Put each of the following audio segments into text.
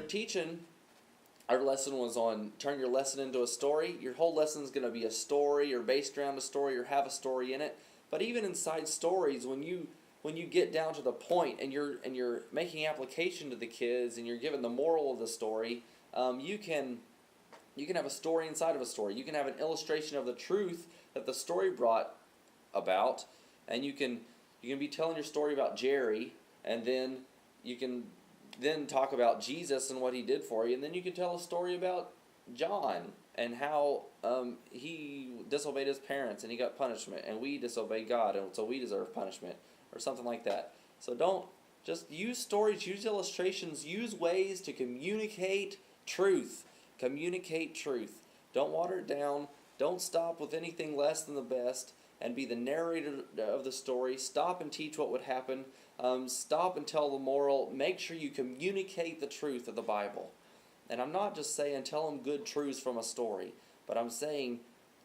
teaching, our lesson was on turn your lesson into a story. Your whole lesson is going to be a story or based around a story or have a story in it. But even inside stories, when you get down to the point and you're making application to the kids and you're giving the moral of the story, you can have a story inside of a story. You can have an illustration of the truth that the story brought about, and you can be telling your story about Jerry, and then you can then talk about Jesus and what he did for you, and then you can tell a story about John and how he disobeyed his parents and he got punishment, and we disobeyed God, and so we deserve punishment, or something like that. So don't just use stories, use illustrations, use ways to communicate truth. Communicate truth. Don't water it down. Don't stop with anything less than the best and be the narrator of the story. Stop and teach what would happen. Stop and tell the moral. Make sure you communicate the truth of the Bible. And I'm not just saying tell them good truths from a story, but I'm saying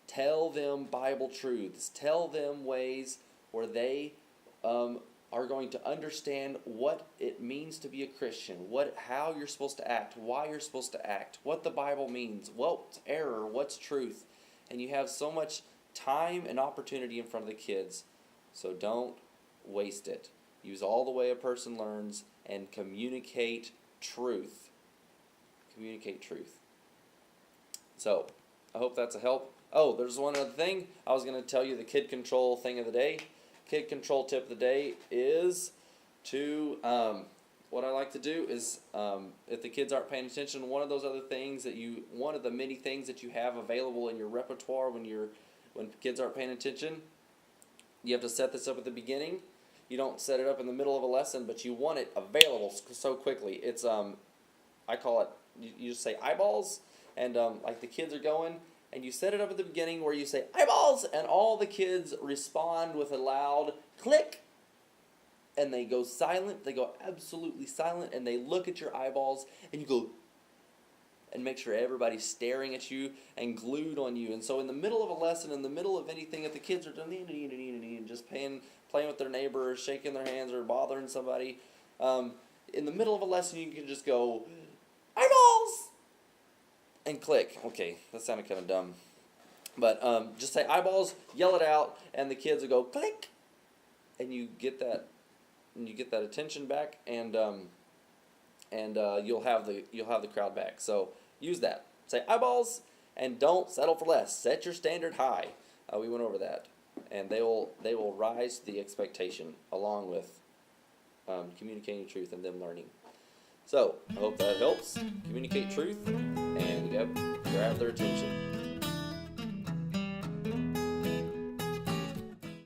tell them Bible truths. Tell them ways where they are going to understand what it means to be a Christian, how you're supposed to act, why you're supposed to act, what the Bible means, what's error, what's truth. And you have so much time and opportunity in front of the kids, so don't waste it. Use all the way a person learns and communicate truth. Communicate truth. So, I hope that's a help. Oh, there's one other thing. I was going to tell you the kid control thing of the day. Kid control tip of the day is to, what I like to do is, if the kids aren't paying attention, one of the many things that you have available in your repertoire when kids aren't paying attention, you have to set this up at the beginning. You don't set it up in the middle of a lesson, but you want it available so quickly. It's, I call it, you just say eyeballs, and like the kids are going, and you set it up at the beginning where you say, eyeballs, and all the kids respond with a loud click, and they go silent, they go absolutely silent, and they look at your eyeballs, and you go, and make sure everybody's staring at you and glued on you. And so in the middle of a lesson, in the middle of anything that the kids are doing, just playing with their neighbor, or shaking their hands, or bothering somebody, in the middle of a lesson, you can just go, eyeballs! And click. Okay, that sounded kind of dumb. But just say eyeballs, yell it out, and the kids will go click, and you get that attention back, and you'll have the crowd back. So use that. Say eyeballs, and don't settle for less. Set your standard high. We went over that, and they will rise to the expectation along with communicating truth and them learning. So, I hope that helps. Communicate truth and grab their attention.